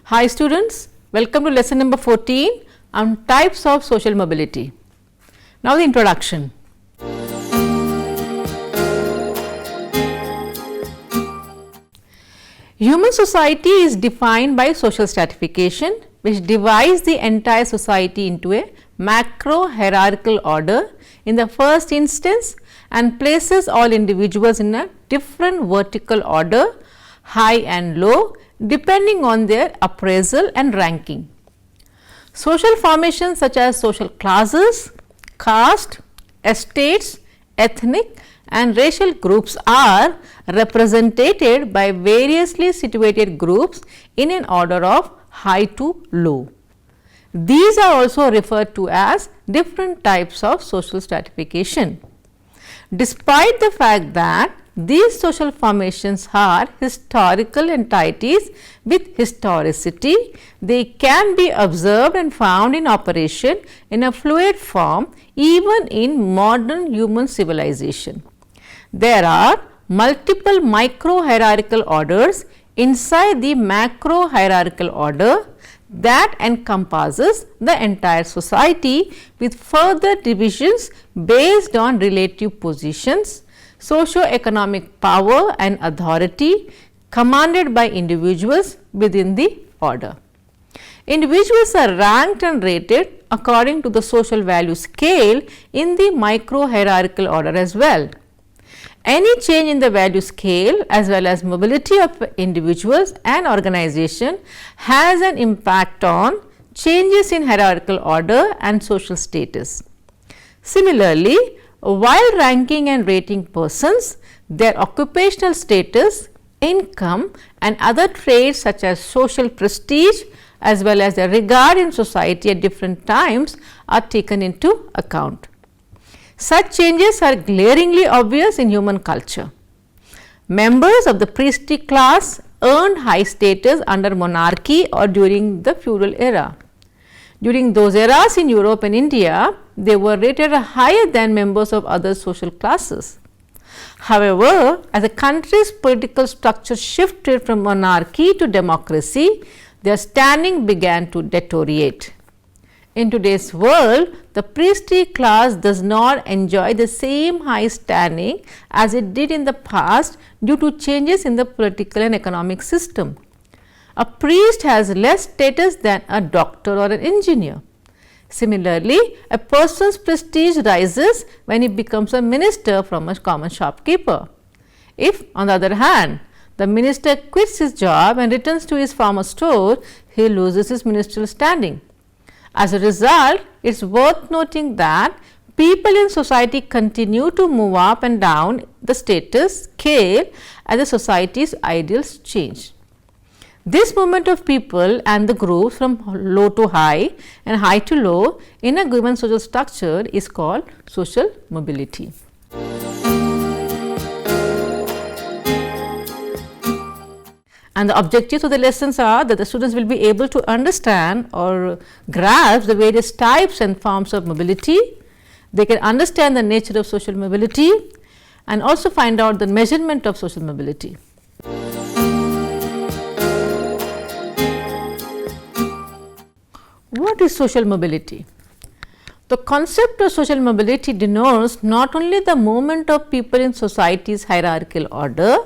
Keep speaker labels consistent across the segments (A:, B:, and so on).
A: Hi students, welcome to lesson number 14 on types of social mobility. Now the introduction. Human society is defined by social stratification, which divides the entire society into a macro hierarchical order in the first instance and places all individuals in a different vertical order, high and low, depending on their appraisal and ranking. Social formations such as social classes, caste, estates, ethnic and racial groups are represented by variously situated groups in an order of high to low. These are also referred to as different types of social stratification. Despite the fact that these social formations are historical entities with historicity, they can be observed and found in operation in a fluid form even in modern human civilization. There are multiple micro hierarchical orders inside the macro hierarchical order that encompasses the entire society with further divisions based on relative positions, socio-economic power and authority commanded by individuals within the order. Individuals are ranked and rated according to the social value scale in the micro hierarchical order as well. Any change in the value scale as well as mobility of individuals and organization has an impact on changes in hierarchical order and social status. Similarly, while ranking and rating persons, their occupational status, income and other traits such as social prestige as well as their regard in society at different times are taken into account. Such changes are glaringly obvious in human culture. Members of the priestly class earned high status under monarchy or during the feudal era. During those eras in Europe and India, they were rated higher than members of other social classes. However, as a country's political structure shifted from monarchy to democracy, their standing began to deteriorate. In today's world, the priestly class does not enjoy the same high standing as it did in the past due to changes in the political and economic system. A priest has less status than a doctor or an engineer. Similarly, a person's prestige rises when he becomes a minister from a common shopkeeper. If, on the other hand, the minister quits his job and returns to his former store, he loses his ministerial standing. As a result, it is worth noting that people in society continue to move up and down the status scale as the society's ideals change. This movement of people and the groups from low to high and high to low in a given social structure is called social mobility. And the objectives of the lessons are that the students will be able to understand or grasp the various types and forms of mobility. They can understand the nature of social mobility and also find out the measurement of social mobility. What is social mobility? The concept of social mobility denotes not only the movement of people in society's hierarchical order,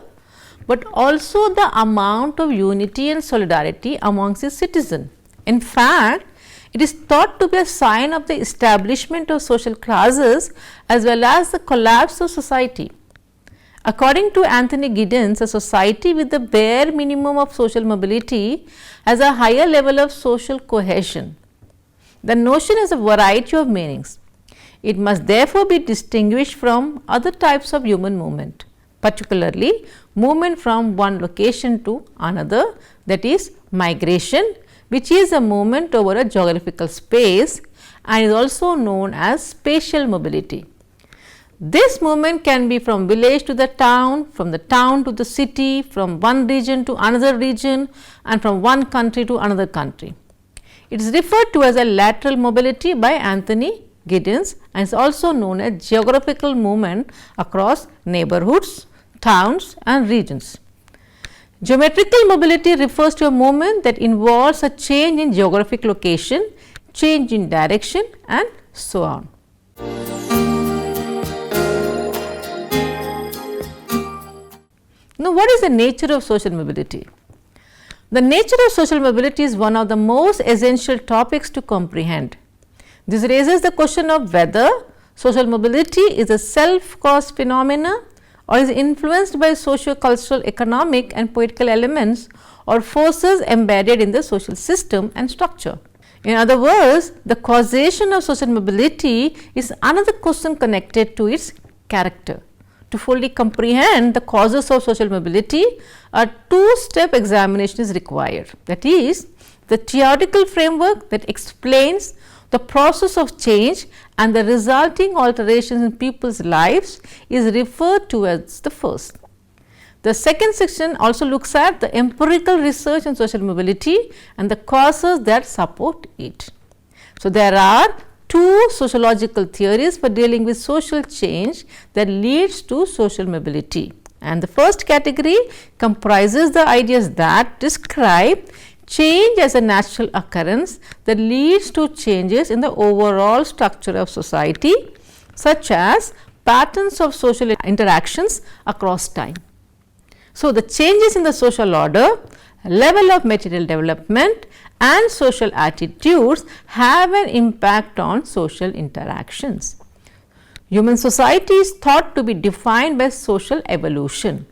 A: but also the amount of unity and solidarity amongst its citizens. In fact, it is thought to be a sign of the establishment of social classes as well as the collapse of society. According to Anthony Giddens, a society with the bare minimum of social mobility has a higher level of social cohesion. The notion has a variety of meanings. It must therefore be distinguished from other types of human movement, particularly movement from one location to another, that is migration, which is a movement over a geographical space and is also known as spatial mobility. This movement can be from village to the town, from the town to the city, from one region to another region and from one country to another country. It is referred to as a lateral mobility by Anthony Giddens and is also known as geographical movement across neighborhoods, towns and regions. Geometrical mobility refers to a movement that involves a change in geographic location, change in direction and so on. Now, what is the nature of social mobility? The nature of social mobility is one of the most essential topics to comprehend. This raises the question of whether social mobility is a self-caused phenomena or is influenced by socio-cultural, economic and political elements or forces embedded in the social system and structure. In other words, the causation of social mobility is another question connected to its character. To fully comprehend the causes of social mobility, a two-step examination is required. That is, the theoretical framework that explains the process of change and the resulting alterations in people's lives is referred to as the first. The second section also looks at the empirical research on social mobility and the causes that support it. So, there are two sociological theories for dealing with social change that leads to social mobility, and the first category comprises the ideas that describe change as a natural occurrence that leads to changes in the overall structure of society, such as patterns of social interactions across time. So, the changes in the social order, level of material development and social attitudes have an impact on social interactions. Human society is thought to be defined by social evolution.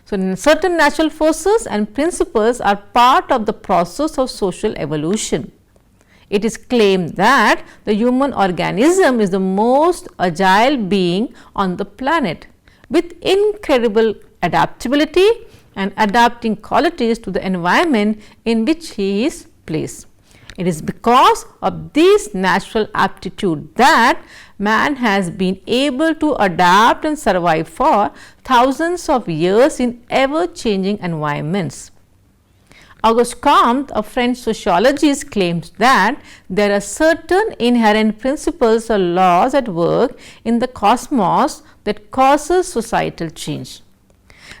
A: So, certain natural forces and principles are part of the process of social evolution. It is claimed that the human organism is the most agile being on the planet, with incredible adaptability and adapting qualities to the environment in which he is placed. It is because of this natural aptitude that man has been able to adapt and survive for thousands of years in ever changing environments. Auguste Comte, a French sociologist, claims that there are certain inherent principles or laws at work in the cosmos that causes societal change.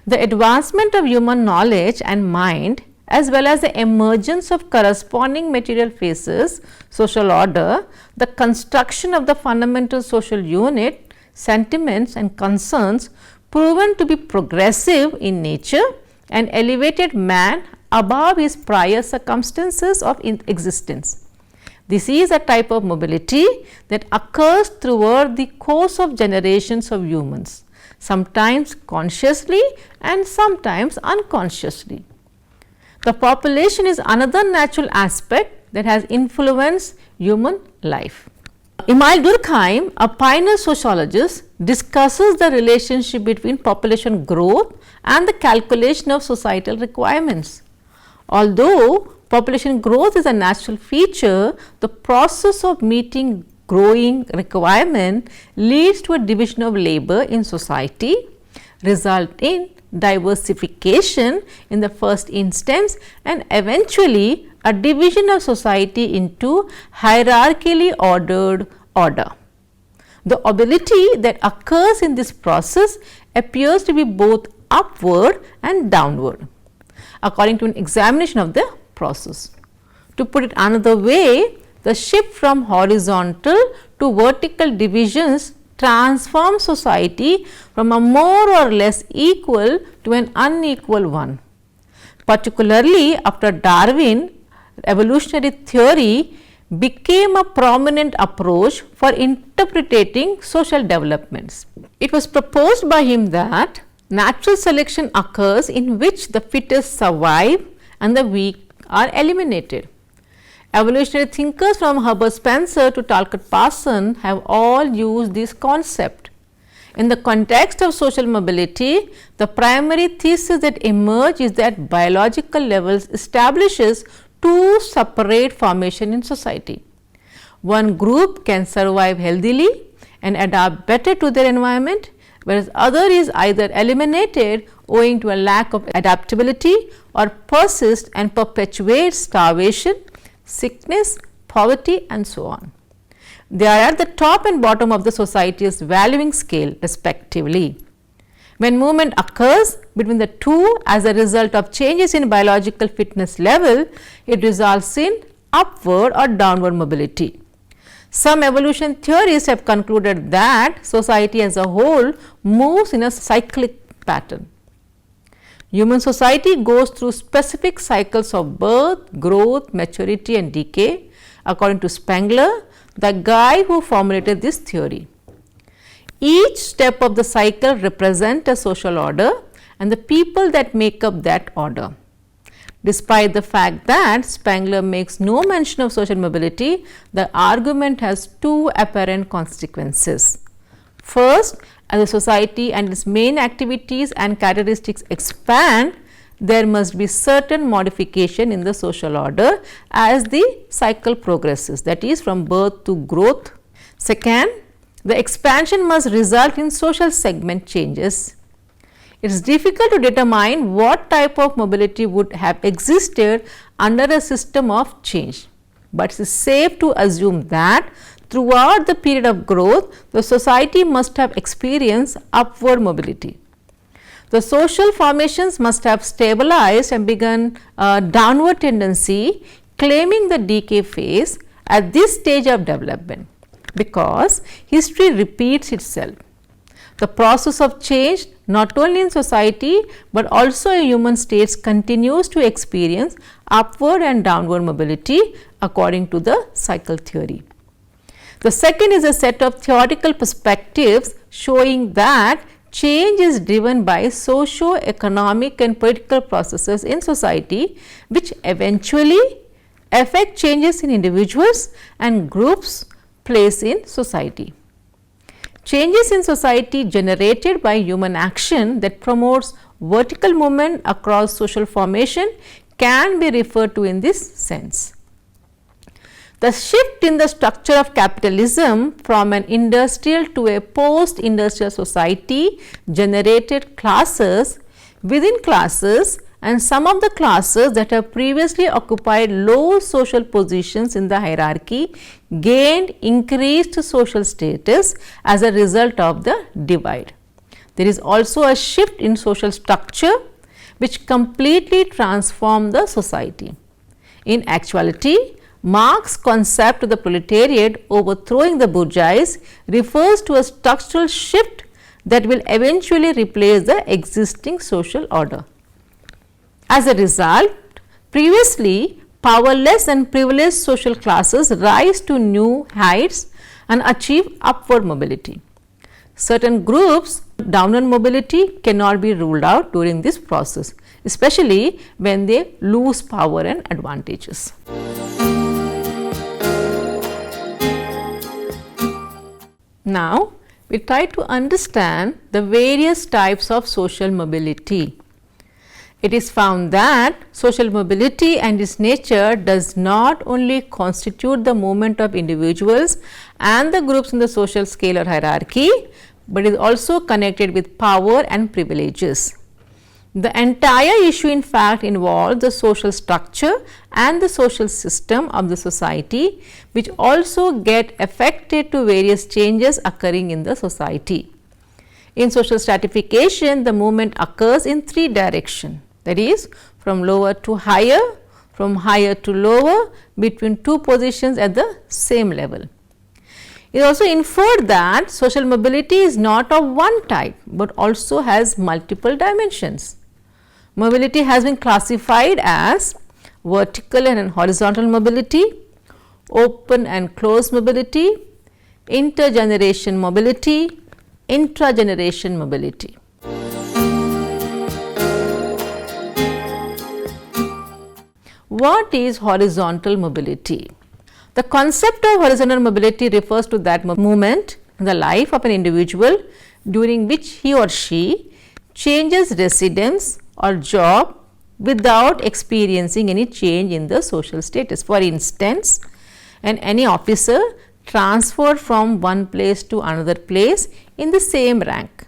A: The advancement of human knowledge and mind, as well as the emergence of corresponding material phases, social order, the construction of the fundamental social unit, sentiments and concerns proven to be progressive in nature and elevated man above his prior circumstances of existence. This is a type of mobility that occurs throughout the course of generations of humans, sometimes consciously and sometimes unconsciously. The population is another natural aspect that has influenced human life. Emile Durkheim, a pioneer sociologist, discusses the relationship between population growth and the calculation of societal requirements. Although population growth is a natural feature, the process of meeting growing requirement leads to a division of labor in society, result in diversification in the first instance and eventually a division of society into hierarchically ordered order. The ability that occurs in this process appears to be both upward and downward, according to an examination of the process. To put it another way, the shift from horizontal to vertical divisions transforms society from a more or less equal to an unequal one. Particularly after Darwin, evolutionary theory became a prominent approach for interpreting social developments. It was proposed by him that natural selection occurs in which the fittest survive and the weak are eliminated. Evolutionary thinkers from Herbert Spencer to Talcott Parsons have all used this concept. In the context of social mobility, the primary thesis that emerges is that biological levels establishes two separate formations in society. One group can survive healthily and adapt better to their environment, whereas other is either eliminated owing to a lack of adaptability or persist and perpetuate starvation, sickness, poverty and so on. They are at the top and bottom of the society's valuing scale respectively. When movement occurs between the two as a result of changes in biological fitness level, it results in upward or downward mobility. Some evolution theorists have concluded that society as a whole moves in a cyclic pattern. Human society goes through specific cycles of birth, growth, maturity and decay, according to Spengler, the guy who formulated this theory. Each step of the cycle represents a social order and the people that make up that order. Despite the fact that Spengler makes no mention of social mobility, the argument has two apparent consequences. First, as a society and its main activities and characteristics expand, there must be certain modification in the social order as the cycle progresses, that is from birth to growth. Second, the expansion must result in social segment changes. It is difficult to determine what type of mobility would have existed under a system of change, but it is safe to assume that throughout the period of growth, the society must have experienced upward mobility. The social formations must have stabilized and begun a downward tendency, claiming the decay phase at this stage of development, because history repeats itself. The process of change not only in society but also in human states continues to experience upward and downward mobility according to the cycle theory. The second is a set of theoretical perspectives showing that change is driven by socio-economic and political processes in society, which eventually affect changes in individuals and groups placed in society. Changes in society generated by human action that promotes vertical movement across social formation can be referred to in this sense. The shift in the structure of capitalism from an industrial to a post-industrial society generated classes within classes, and some of the classes that have previously occupied low social positions in the hierarchy gained increased social status as a result of the divide. There is also a shift in social structure which completely transformed the society. In actuality, Marx's concept of the proletariat overthrowing the bourgeoisie refers to a structural shift that will eventually replace the existing social order. As a result, previously powerless and privileged social classes rise to new heights and achieve upward mobility. Certain groups' downward mobility cannot be ruled out during this process, especially when they lose power and advantages. Now, we try to understand the various types of social mobility. It is found that social mobility and its nature does not only constitute the movement of individuals and the groups in the social scale or hierarchy, but is also connected with power and privileges. The entire issue in fact involves the social structure and the social system of the society, which also get affected to various changes occurring in the society. In social stratification, the movement occurs in three directions, that is from lower to higher, from higher to lower, between two positions at the same level. It is also inferred that social mobility is not of one type, but also has multiple dimensions. Mobility has been classified as vertical and horizontal mobility, open and closed mobility, intergeneration mobility, intrageneration mobility. What is horizontal mobility? The concept of horizontal mobility refers to that movement in the life of an individual during which he or she changes residence or job without experiencing any change in the social status. For instance, any officer transferred from one place to another place in the same rank,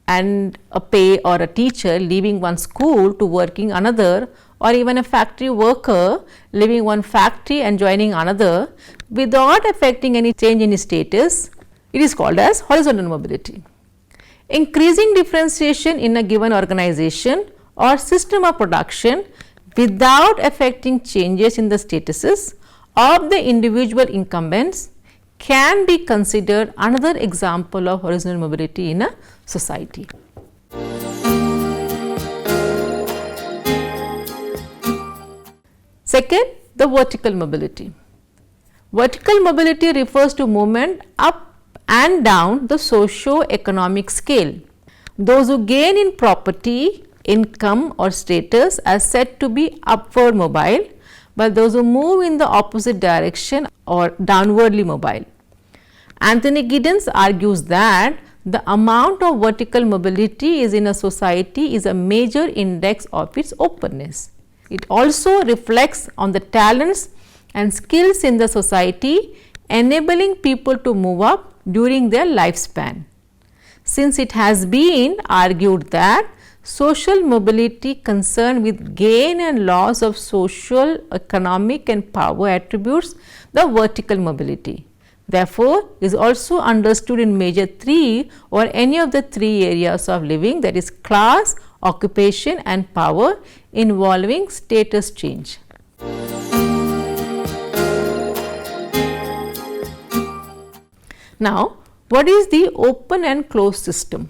A: and a pay or a teacher leaving one school to working another, or even a factory worker leaving one factory and joining another without affecting any change in his status, it is called as horizontal mobility. Increasing differentiation in a given organization or system of production without affecting changes in the statuses of the individual incumbents can be considered another example of horizontal mobility in a society. Second, the vertical mobility. Vertical mobility refers to movement up and down the socio-economic scale. Those who gain in property, income or status are said to be upward mobile, while those who move in the opposite direction or downwardly mobile. Anthony Giddens argues that the amount of vertical mobility is in a society is a major index of its openness. It also reflects on the talents and skills in the society, enabling people to move up during their lifespan. Since it has been argued that social mobility concerned with gain and loss of social, economic and power attributes the vertical mobility. Therefore, is also understood in major 3 or any of the 3 areas of living, that is class, occupation and power, involving status change. Now, what is the open and closed system?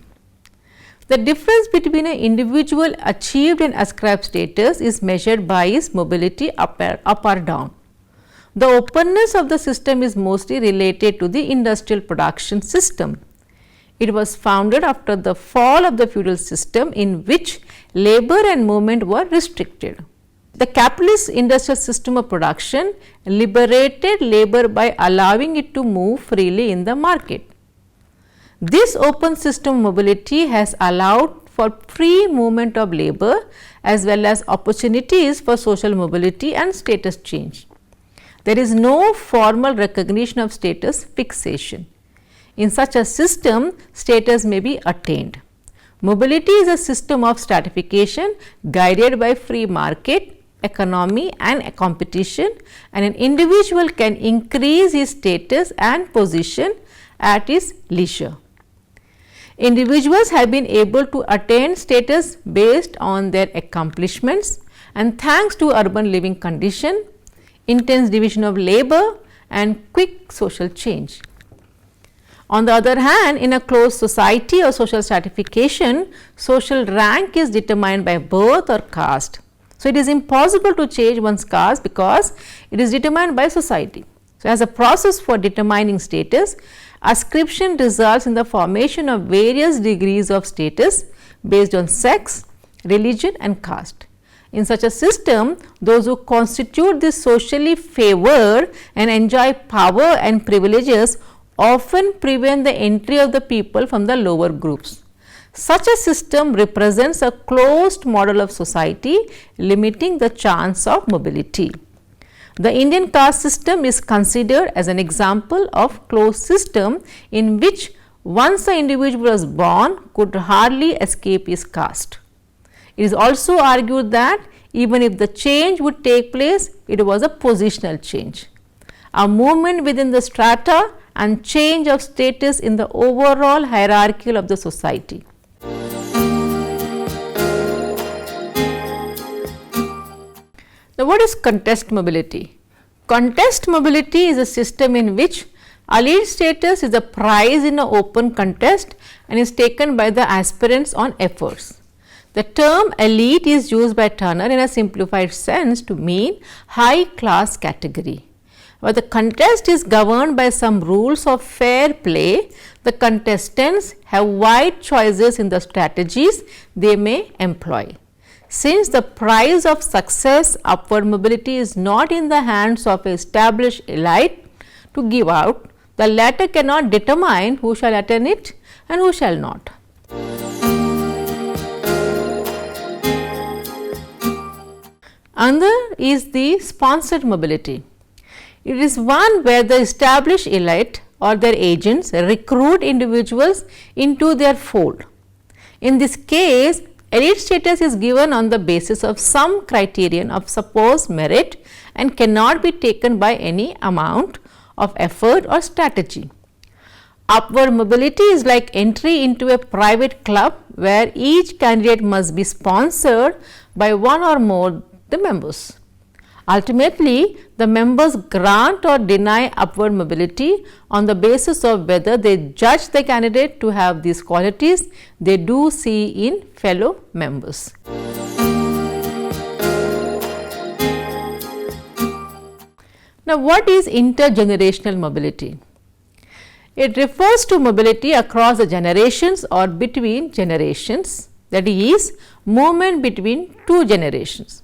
A: The difference between an individual achieved and ascribed status is measured by his mobility up or down. The openness of the system is mostly related to the industrial production system. It was founded after the fall of the feudal system in which labor and movement were restricted. The capitalist industrial system of production liberated labor by allowing it to move freely in the market. This open system mobility has allowed for free movement of labor as well as opportunities for social mobility and status change. There is no formal recognition of status fixation. In such a system, status may be attained. Mobility is a system of stratification guided by free market, economy and competition, and an individual can increase his status and position at his leisure. Individuals have been able to attain status based on their accomplishments and thanks to urban living condition, intense division of labor and quick social change. On the other hand, in a closed society or social stratification, social rank is determined by birth or caste. So, it is impossible to change one's caste because it is determined by society. So, as a process for determining status, ascription results in the formation of various degrees of status based on sex, religion and caste. In such a system, those who constitute this socially favored and enjoy power and privileges often prevent the entry of the people from the lower groups. Such a system represents a closed model of society, limiting the chance of mobility. The Indian caste system is considered as an example of closed system in which once the individual was born could hardly escape his caste. It is also argued that even if the change would take place, it was a positional change, a movement within the strata and change of status in the overall hierarchy of the society. Now, what is contest mobility? Contest mobility is a system in which elite status is a prize in an open contest and is taken by the aspirants on efforts. The term elite is used by Turner in a simplified sense to mean high class category. But the contest is governed by some rules of fair play. The contestants have wide choices in the strategies they may employ. Since the prize of success, upward mobility is not in the hands of an established elite to give out, the latter cannot determine who shall attain it and who shall not. Another is the sponsored mobility. It is one where the established elite or their agents recruit individuals into their fold. In this case, elite status is given on the basis of some criterion of supposed merit and cannot be taken by any amount of effort or strategy. Upward mobility is like entry into a private club where each candidate must be sponsored by one or more the members. Ultimately, the members grant or deny upward mobility on the basis of whether they judge the candidate to have these qualities they do see in fellow members. Now, what is intergenerational mobility? It refers to mobility across the generations or between generations, that is, movement between two generations.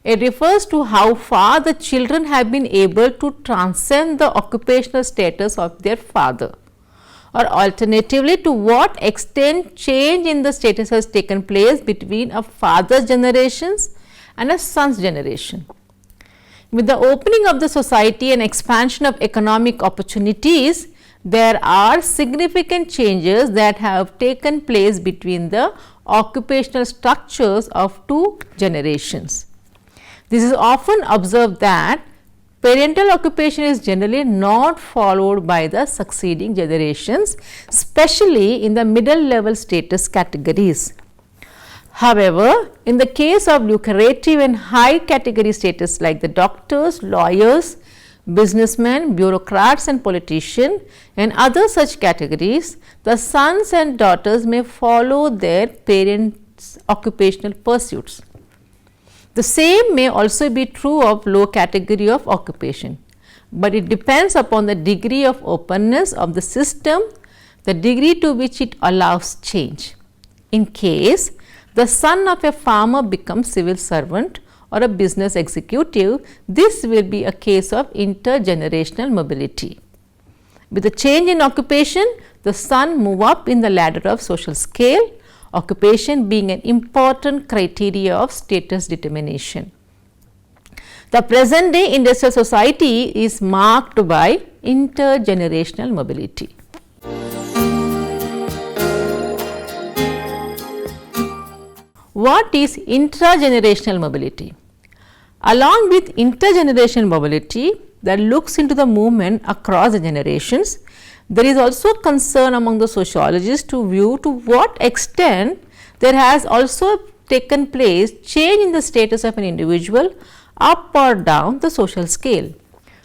A: It refers to how far the children have been able to transcend the occupational status of their father, or alternatively to what extent change in the status has taken place between a father's generations and a son's generation. With the opening of the society and expansion of economic opportunities, there are significant changes that have taken place between the occupational structures of two generations. This is often observed that parental occupation is generally not followed by the succeeding generations, especially in the middle level status categories. However, in the case of lucrative and high category status like the doctors, lawyers, businessmen, bureaucrats and politicians and other such categories, the sons and daughters may follow their parents' occupational pursuits. The same may also be true of low category of occupation, but it depends upon the degree of openness of the system, the degree to which it allows change. In case the son of a farmer becomes civil servant or a business executive, this will be a case of intergenerational mobility. With the change in occupation, the son move up in the ladder of social scale, occupation being an important criteria of status determination. The present day industrial society is marked by intergenerational mobility. What is intragenerational mobility? Along with intergenerational mobility that looks into the movement across the generations, there is also concern among the sociologists to view to what extent there has also taken place change in the status of an individual up or down the social scale.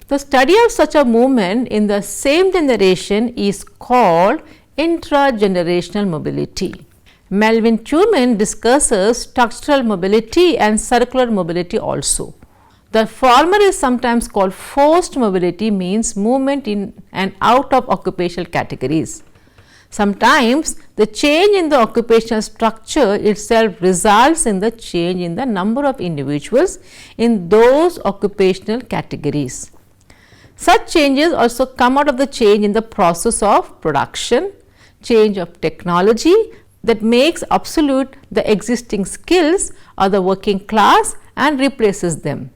A: The study of such a movement in the same generation is called intragenerational mobility. Melvin Truman discusses structural mobility and circular mobility also. The former is sometimes called forced mobility, means movement in and out of occupational categories. Sometimes the change in the occupational structure itself results in the change in the number of individuals in those occupational categories. Such changes also come out of the change in the process of production, change of technology that makes obsolete the existing skills of the working class and replaces them.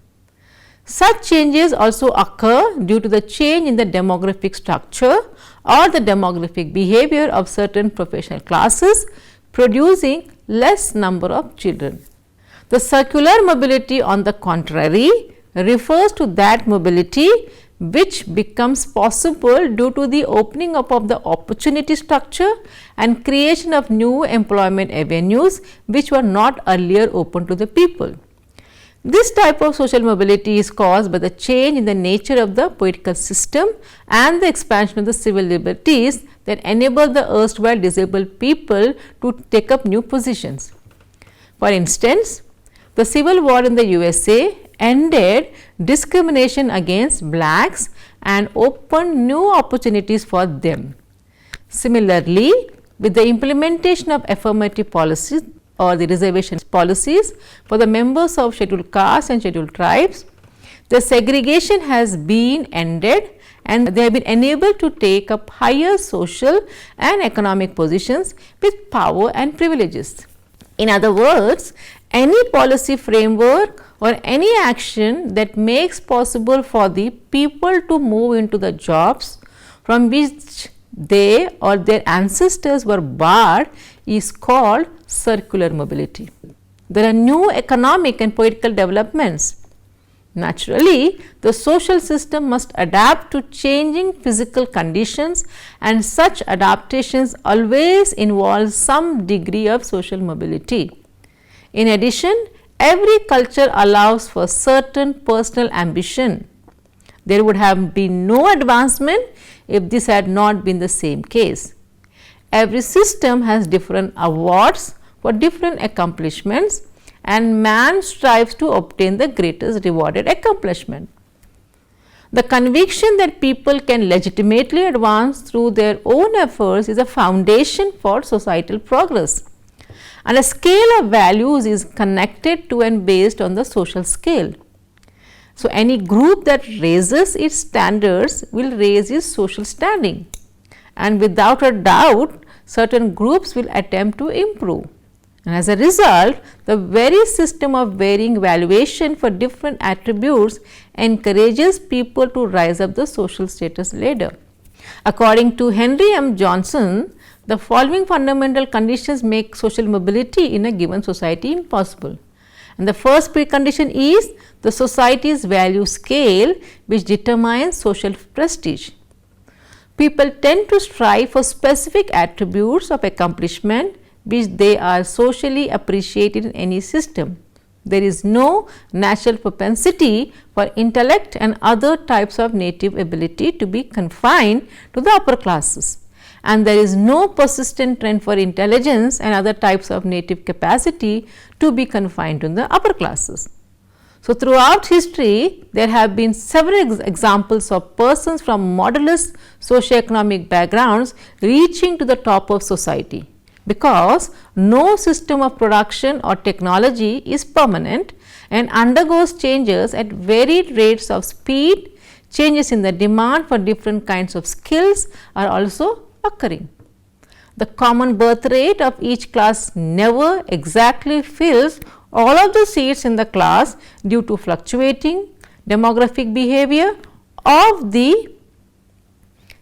A: Such changes also occur due to the change in the demographic structure or the demographic behavior of certain professional classes, producing less number of children. The circular mobility, on the contrary, refers to that mobility which becomes possible due to the opening up of the opportunity structure and creation of new employment avenues which were not earlier open to the people. This type of social mobility is caused by the change in the nature of the political system and the expansion of the civil liberties that enable the erstwhile disabled people to take up new positions. For instance, the Civil War in the USA ended discrimination against blacks and opened new opportunities for them. Similarly, with the implementation of affirmative policies or the reservation policies for the members of scheduled castes and scheduled tribes, the segregation has been ended and they have been enabled to take up higher social and economic positions with power and privileges. In other words, any policy framework or any action that makes possible for the people to move into the jobs from which they or their ancestors were barred is called circular mobility. There are new economic and political developments. Naturally, the social system must adapt to changing physical conditions, and such adaptations always involve some degree of social mobility. In addition, every culture allows for certain personal ambition. There would have been no advancement if this had not been the same case. Every system has different awards for different accomplishments, and man strives to obtain the greatest rewarded accomplishment. The conviction that people can legitimately advance through their own efforts is a foundation for societal progress, and a scale of values is connected to and based on the social scale. So, any group that raises its standards will raise its social standing, and without a doubt certain groups will attempt to improve. And as a result, the very system of varying valuation for different attributes encourages people to rise up the social status ladder. According to Henry M. Johnson, the following fundamental conditions make social mobility in a given society impossible. And the first precondition is the society's value scale, which determines social prestige. People tend to strive for specific attributes of accomplishment which they are socially appreciated in any system. There is no natural propensity for intellect and other types of native ability to be confined to the upper classes, and there is no persistent trend for intelligence and other types of native capacity to be confined to the upper classes. So, throughout history, there have been several examples of persons from modulus socioeconomic backgrounds reaching to the top of society, because no system of production or technology is permanent and undergoes changes at varied rates of speed. Changes in the demand for different kinds of skills are also occurring. The common birth rate of each class never exactly fills all of the seats in the class due to fluctuating demographic behavior of the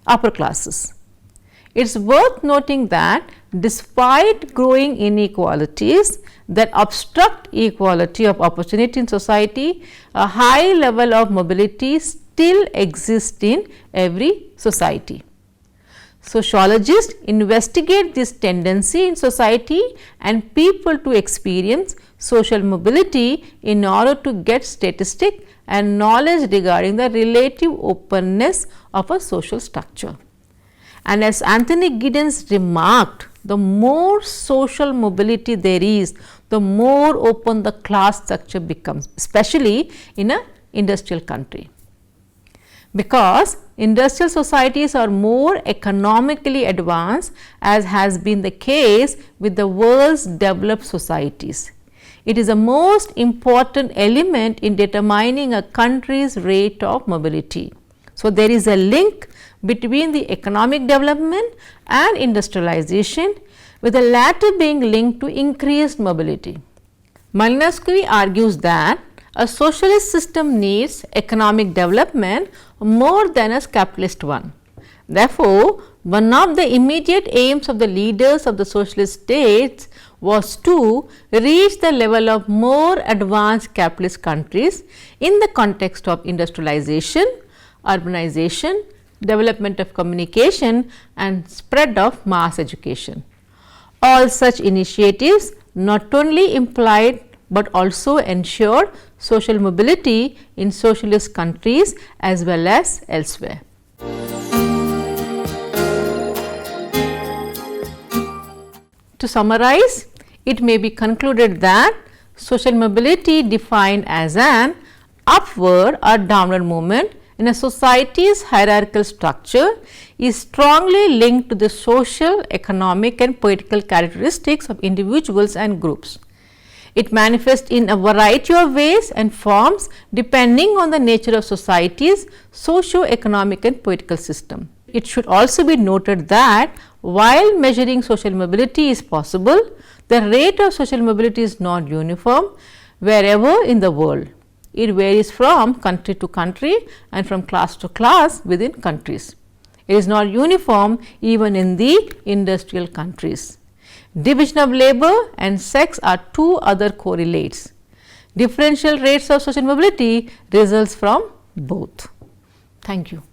A: upper classes. It is worth noting that despite growing inequalities that obstruct equality of opportunity in society, a high level of mobility still exists in every society. Sociologists investigate this tendency in society and people to experience social mobility in order to get statistic and knowledge regarding the relative openness of a social structure. And as Anthony Giddens remarked, the more social mobility there is, the more open the class structure becomes, especially in an industrial country. Because industrial societies are more economically advanced, as has been the case with the world's developed societies. It is the most important element in determining a country's rate of mobility. So, there is a link between the economic development and industrialization, with the latter being linked to increased mobility. Malinowski argues that a socialist system needs economic development more than a capitalist one. Therefore, one of the immediate aims of the leaders of the socialist states was to reach the level of more advanced capitalist countries in the context of industrialization, urbanization, development of communication and spread of mass education. All such initiatives not only implied but also ensured social mobility in socialist countries as well as elsewhere. To summarize, it may be concluded that social mobility defined as an upward or downward movement in a society's hierarchical structure is strongly linked to the social, economic and political characteristics of individuals and groups. It manifests in a variety of ways and forms depending on the nature of society's socio-economic and political system. It should also be noted that while measuring social mobility is possible, the rate of social mobility is not uniform wherever in the world. It varies from country to country and from class to class within countries. It is not uniform even in the industrial countries. Division of labor and sex are two other correlates. differential rates of social mobility results from both. Thank you.